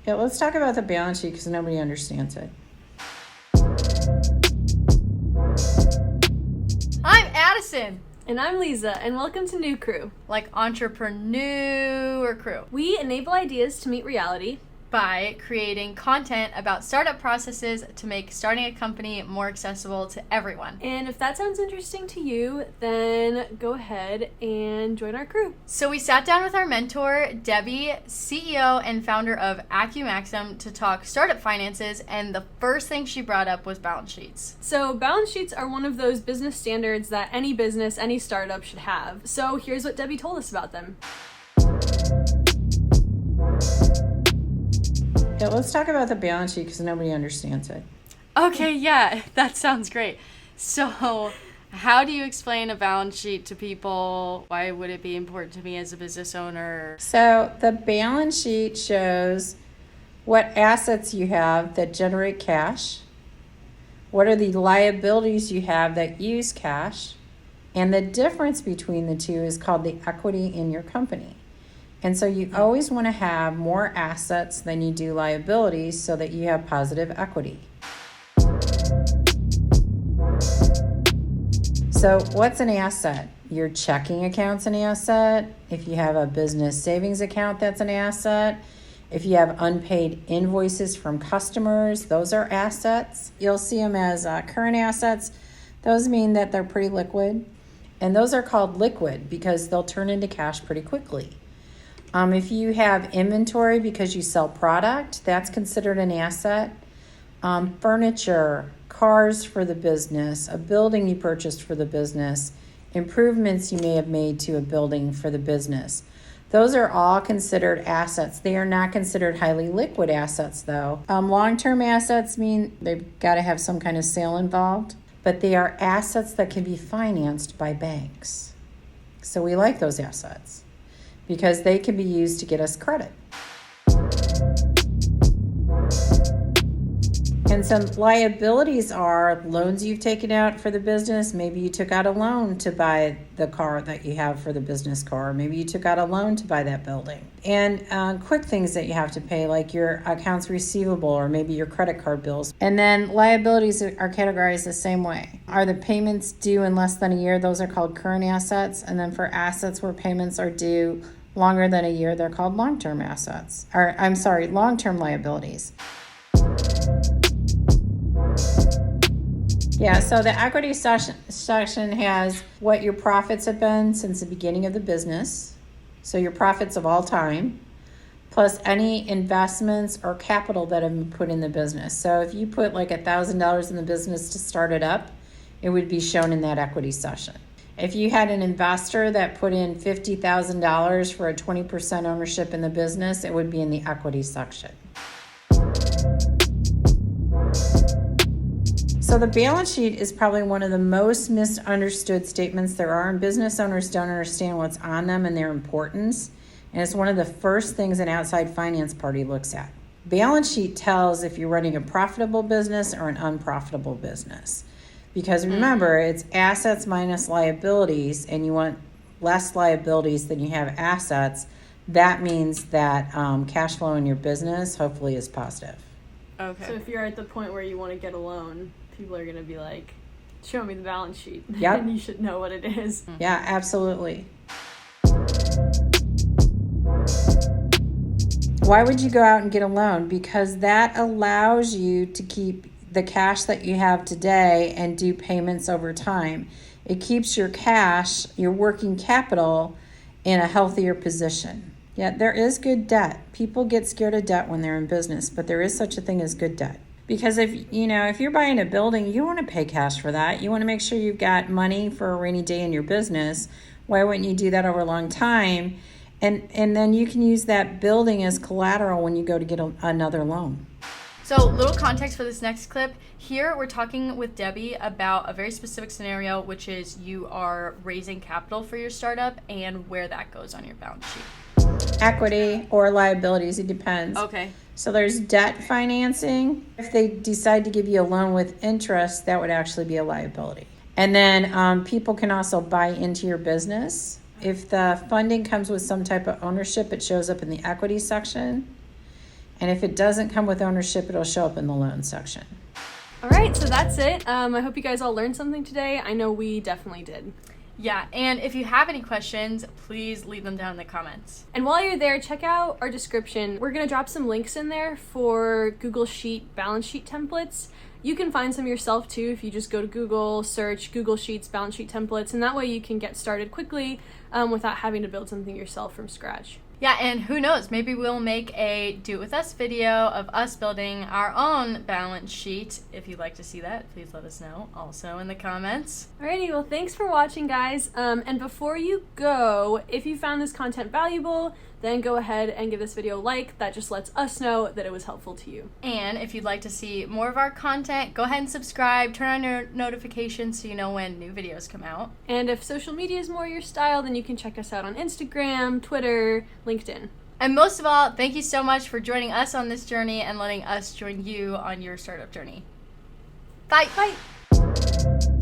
Yeah, let's talk about the balance sheet because nobody understands it. I'm Addison. And I'm Lisa, and welcome to Neucrew. Like entrepreneur crew. We enable ideas to meet reality By creating content about startup processes to make starting a company more accessible to everyone. And if that sounds interesting to you, then go ahead and join our crew. So we sat down with our mentor, Debi, CEO and founder of Acumaxum, to talk startup finances, and the first thing she brought up was balance sheets. So balance sheets are one of those business standards that any business, any startup should have. So here's what Debi told us about them. Yeah, let's talk about the balance sheet because nobody understands it. Okay, yeah, that sounds great. So how do you explain a balance sheet to people? Why would it be important to me as a business owner? So the balance sheet shows what assets you have that generate cash, what are the liabilities you have that use cash, and the difference between the two is called the equity in your company. And so you always want to have more assets than you do liabilities so that you have positive equity. So what's an asset? Your checking account's an asset. If you have a business savings account, that's an asset. If you have unpaid invoices from customers, those are assets. You'll see them as current assets. Those mean that they're pretty liquid. And those are called liquid because they'll turn into cash pretty quickly. If you have inventory because you sell product, that's considered an asset. Furniture, cars for the business, a building you purchased for the business, improvements you may have made to a building for the business. Those are all considered assets. They are not considered highly liquid assets though. Long-term assets mean they've got to have some kind of sale involved, but they are assets that can be financed by banks. So we like those assets, because they can be used to get us credit. And some liabilities are loans you've taken out for the business. Maybe you took out a loan to buy the car that you have for the business car. Maybe you took out a loan to buy that building. And quick things that you have to pay, like your accounts receivable or maybe your credit card bills. And then liabilities are categorized the same way. Are the payments due in less than a year? Those are called current assets. And then for assets where payments are due longer than a year, they're called long-term assets. Long-term liabilities. Yeah, so the equity section has what your profits have been since the beginning of the business. So your profits of all time, plus any investments or capital that have been put in the business. So if you put like $1,000 in the business to start it up, it would be shown in that equity section. If you had an investor that put in $50,000 for a 20% ownership in the business, it would be in the equity section. So the balance sheet is probably one of the most misunderstood statements there are, and business owners don't understand what's on them and their importance. And it's one of the first things an outside finance party looks at. Balance sheet tells if you're running a profitable business or an unprofitable business. Because remember, it's assets minus liabilities, and you want less liabilities than you have assets. That means that cash flow in your business hopefully is positive. Okay. So if you're at the point where you want to get a loan, people are going to be like, show me the balance sheet. Yep. And you should know what it is. Yeah, absolutely. Why would you go out and get a loan? Because that allows you to keep the cash that you have today and do payments over time. It keeps your cash, your working capital, in a healthier position. Yeah, there is good debt. People get scared of debt when they're in business, but there is such a thing as good debt. Because if you're buying a building, you want to pay cash for that. You want to make sure you've got money for a rainy day in your business. Why wouldn't you do that over a long time? And then you can use that building as collateral when you go to get another loan. So, little context for this next clip. Here, we're talking with Debi about a very specific scenario, which is you are raising capital for your startup and where that goes on your balance sheet. Equity or liabilities, it depends. Okay. So there's debt financing. If they decide to give you a loan with interest, that would actually be a liability. And then people can also buy into your business. If the funding comes with some type of ownership, it shows up in the equity section. And if it doesn't come with ownership, it'll show up in the loan section. All right, so that's it. I hope you guys all learned something today. I know we definitely did. Yeah, and if you have any questions, please leave them down in the comments. And while you're there, check out our description. We're going to drop some links in there for Google Sheet balance sheet templates. You can find some yourself too if you just go to Google, search Google Sheets balance sheet templates, and that way you can get started quickly without having to build something yourself from scratch. Yeah, and who knows, maybe we'll make a do it with us video of us building our own balance sheet. If you'd like to see that, please let us know also in the comments. Alrighty, well thanks for watching, guys. And before you go, if you found this content valuable, then go ahead and give this video a like. That just lets us know that it was helpful to you. And if you'd like to see more of our content, go ahead and subscribe, turn on your notifications so you know when new videos come out. And if social media is more your style, then you can check us out on Instagram, Twitter, LinkedIn. And most of all, thank you so much for joining us on this journey and letting us join you on your startup journey. Bye. Bye.